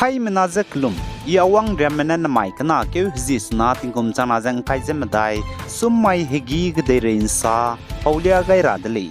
hai menazeklum iawang remena namai kana ke hizis na tingkum chana jang kaizem dai summai higi gderein sa paulia gaira dali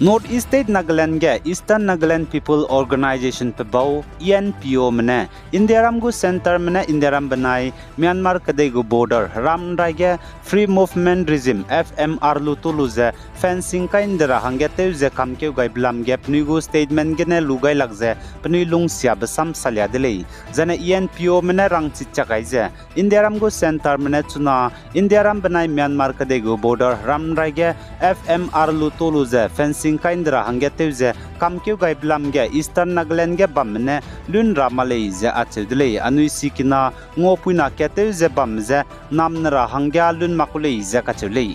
North East State Nagaland ge Eastern Nagaland People Organization pe bau ENPO mene Indiaram gu center mene Indiaram banai Myanmar kadai gu border ram rai ge free movement regime FMR lu tulu ze fencing ka indra hange te ze kam ke gai blam ge pni gu statement ge ne lugai lag ze pni lung sia basam salya dele jane ENPO mene rang chicha gai ze Indiaram gu center mene chuna Indiaram banai Myanmar kadai gu border ram rai ge FMR lu tulu ze fencing kaindra hange teuze kamkeu gai blam ge Eastern Nagaland ge bamne lun ramalei ze achedle anui sikina ngopuina ke teuze bamze namnra hangya lun makulei ze kachulei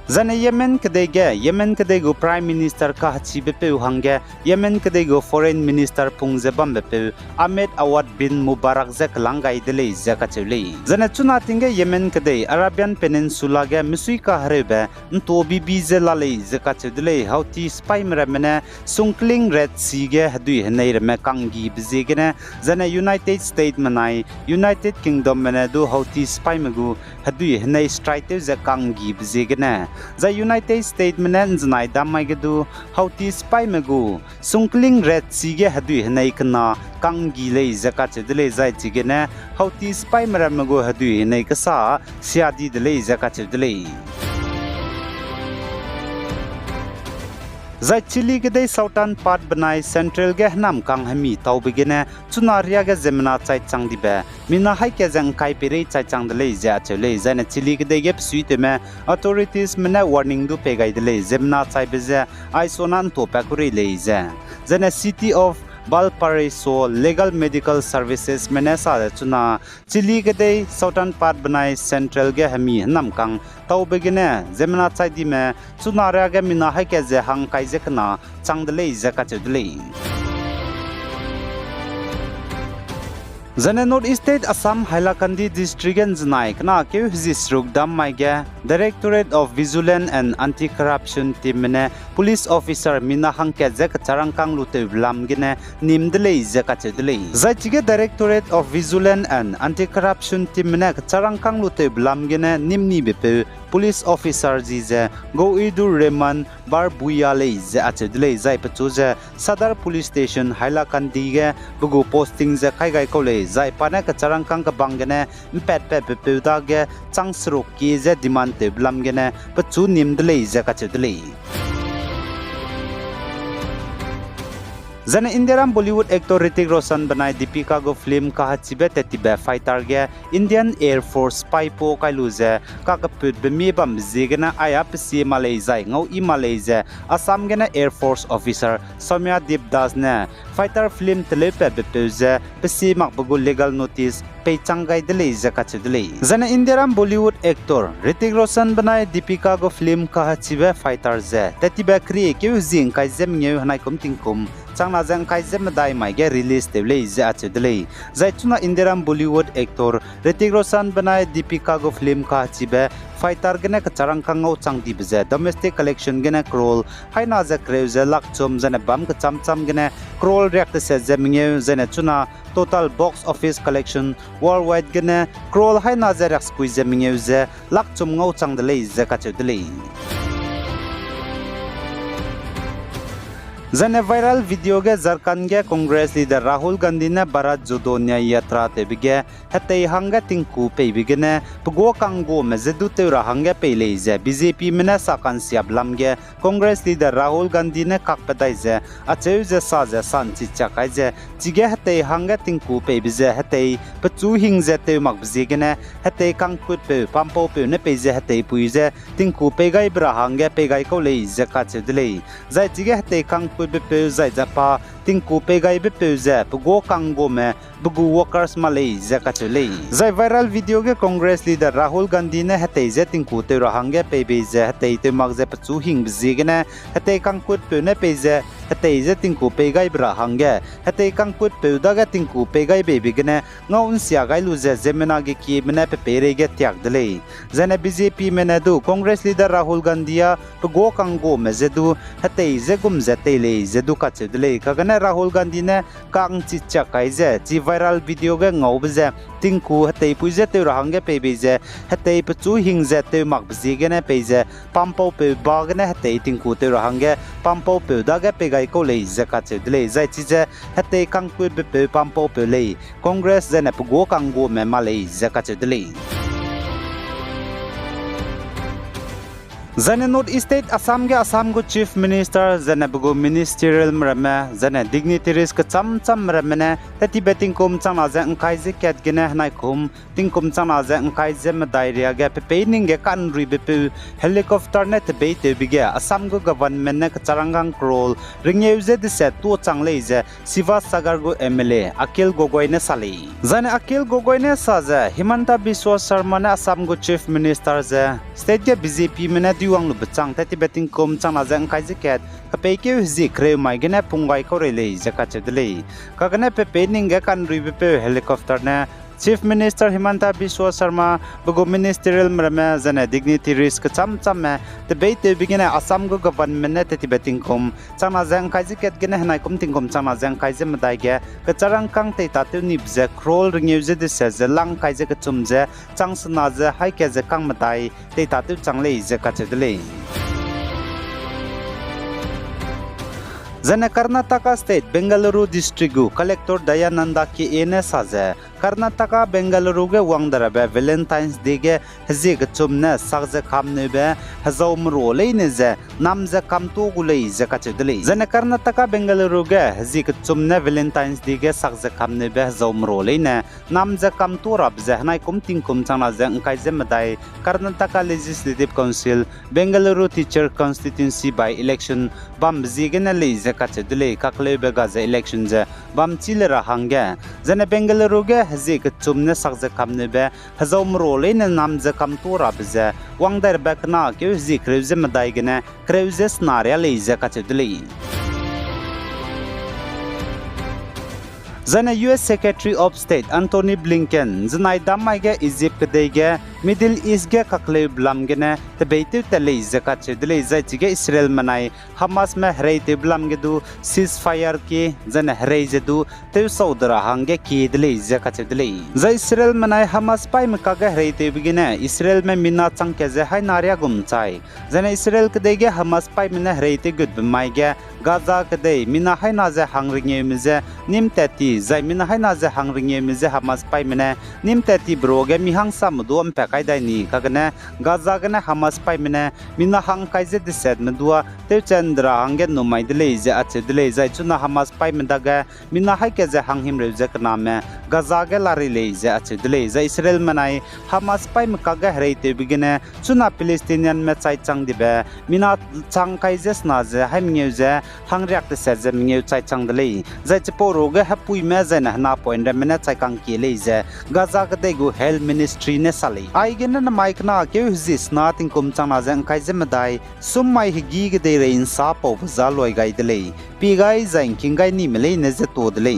Zane Yemen kadai go Prime Minister ka hachi bepe hange Yemen kadai go Foreign Minister pungze bam bepe Ahmed Awad bin Mubarak zek langai dele zeka chule Zane chuna tinge Yemen kadai Arabian Peninsula ge misui ka harebe nto bibi ze lalei zeka chule hauti spy mene sungkling Red Sea ge hadui henai reme kangi bizegene Zane United States manai United Kingdom mene do hauti spy megu hadui henai strike ze kangi bizegene The United States menen znai damai gedu hauti spy megu sungkling Red Sea ge hadu henai kana kangi lei zaka chedle zai chigene hauti spy maram megu hadu henai kasa siadi dele zaka chedle Zai Chile ke dei Southern part banai Central ge nam kang hami tau begene chunaria ge zemna chai chang dibe mina hai ke jang kai pere chai chang dele ja chele zane Chile ke dei ge suite me authorities mena warning du pe gai dele zemna chai beze aisonan to pa kuri le ja zane City of Valparaiso Legal Medical Services menesa chuna Chile ke dei Southern part banai Central ge hami nam kang tau begene zemna chai di me chunara ge mina hai ke je hang kai je kana changdele je ka chudle Zane North East State Assam Hailakandi District and Znai kana ke hizisruk dam mai ge Directorate of Vigilance and Anti-Corruption team mene police officer mina hangke je ka charangkang lute blam gene nimdele je ka chedle zaichige Directorate of Vigilance and Anti-Corruption team mene ka charangkang lute blam gene nimni bepe police officer ji je go idur reman bar buyale je achedle zai pachu je Sadar police station Hailakandi ge bugu posting je kai gai kole zai pane ka charangkang ka bangene pet pet bepe da ge changsrok ki je demand te blam gene pachu nimdle je ka chedle Zane Indiaram Bollywood actor Hrithik Roshan banai Deepika go film ka hachibe tetibe fighter ge Indian Air Force spy po kailuze ka kaput be mi bam zigena ayap si Malaysia ngau I Malaysia Assam gena Air Force officer Soumya Deepdas ne fighter film telepe betuze pesi makbugul legal notice pechangai dele zakachudle Zane Indiaram Bollywood actor Hrithik Roshan banai Deepika go film ka hachibe fighter ze tetibe kri ke zing kai zem ngeu hanai kum tingkum changna jang kai zem dai mai ge release tevle za chudle zaituna Indiaram Bollywood actor Hrithik Roshan banai Deepika go film ka chibe fighter gene ka charangkang ngau changdi bje domestic collection gene crore haina za kreuze lakchom jane bam ka chamcham gene crore react se zemnge jane chuna total box office collection worldwide gene crore haina za react squeeze zemnge je lakchom ngau changdle je ka chudle Zane viral video ge Jharkhand ge Congress leader Rahul Gandhi ne Bharat Jodo Nyay Yatra te bige hatei hanga tinku pe bigene pgo kango mezedu te rahanga pe leize BJP mena sakan siab lamge Congress leader Rahul Gandhi ne kakpadai je acheuze saje sanchi chakai je chige hatei hanga tinku pe bize hatei pachu hingje te mak bigene hatei kangkut pe pampo pe ne pe je hatei puize tinku pe gai brahanga pe gai ko leize ka chedle zai chige hatei kangkut bepe zai japa tinku pe gai bepe ze pgo kango me bugu workers malei ze ka chule zai viral video ge Congress leader Rahul Gandhi ne hatei ze tinku te rahange pe be ze hatei te mak ze pachu hing bzigene hatei kangkut pe ne pe ze hatei je tingku pegai bra hangge hatei kangput peudaga tingku pegai bebigene ngaun sia gai lu je Zemena ge ki mena pe pere ge tyak dele zana BJP mena du Congress leader Rahul Gandhi ya go kango mezedu hatei je gum je tele je du ka chedle kagana Rahul Gandhi ne kang chi cha kai je chi viral video ge ngau bje tingku hatei puije te rahangge pe beje hatei chu hing je te mak bji ge ne pe je pampo pe bag ne hatei tingku te rahangge pampo pe da ge pe gai ko le je ka chedle zai chi je hatei kangput be pe pampo pe le Congress je ne go kango me ma le je ka chedle Zane North State Assam ge Assam go Chief Minister zane bugo ministerial mrame zane dignitaries ka cham mrame tati betting kom chana za angkai je ket gene nai kom ting kom chana za angkai je ma diarrhea ge pening ge kan ri be helicopter ne te be te bige Assam go government ne ka charangang krol ringeu je de set to changle je Siva Sagar go MLA Akil Gogoi ne sali zane Akil Gogoi ne sa je Himanta Biswa Sharma ne Assam go Chief Minister je state ge BJP mena diwang lu bachang tati betting kom chang na jang kai jiket kape ke zi kre mai gene pungai ko rele jaka chedle kagane pe pening ga kan ri pe helicopter na Chief Minister Himanta Biswa Sharma bugo ministerial mrame zane dignitaries ka cham me te be te bigina Assam go government ne tati betting kom chang na jang kai jiket gene hanai kom ting kom chang na jang kai je madai ge ka charang kang te ta te ni bje krol ringeu je de se je lang kai je ka chum je chang sna je hai ke je kang madai te ta te chang le je ka chedle Zane Karnataka State Bengaluru District Collector Dayananda ki NSA je Karnataka Bengaluru ge wangdara be Valentine's Day ge hazi ge chumne sagje khamne be hazom role ne je namje kamtu gulei je ka chedle Zane Karnataka Bengaluru ge hazi ge chumne Valentine's Day ge sagje khamne be hazom role ne namje kamtu rab je nai kum ting kum chana je angkai je madai Karnataka Legislative Council Bengaluru Teacher Constituency by election bam zigene le je ka chedle kakle be ga je election je bam chile ra hangge Zane Bengaluru ge hazi ke chumne sakje kamne be hazom role ne namje kam to rabje wangdar bakna ke zi kreuze madai gene kreuze snaria le je ka chedle Zane US Secretary of State Anthony Blinken zanai damai ge Egypt de ge Middle East ge kakle blam gene te beitu tele zaka chedle zai chige Israel manai Hamas me hrei te blam ge du ceasefire ki zane hrei je du te saudara hange ki dele zaka chedle zai Israel manai Hamas pai me ka ge hrei te bigine Israel me mina chang ke je hai naria gum chai zane Israel ke de ge Hamas pai me hrei te gud mai ge Gaza ke de mina hai na je hangringe me je nim tati zai mina hai na je hangringe me je Hamas pai me nim tati bro ge mi hang sam du am pe kai dai ni kagane Gaza gane Hamas pai me mina hang kai je de set me dua te chandra hange no mai dele je ache dele zai chuna Hamas pai me daga mina hai ke je hang him re je kana me Gaza ge lari le je ache dele zai Israel manai Hamas pai me kaga hrei te bigine chuna Palestinian me chai chang dibe mina chang kai je sna je hai mngeu je hang riak te se je mngeu chai chang dele zai chepo ro ge hapui me je na na point me na chai kang ki le je Gaza ge de go health ministry ne sali ai ge na mic na ke zis na ting kum chang na jang kai je madai sum mai higi ge de rein sa po za loi gai dele pi gai jang king gai ni mele ne je to dele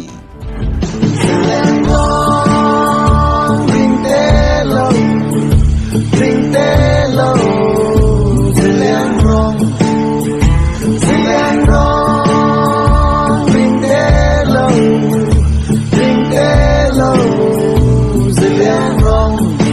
Zillion wrong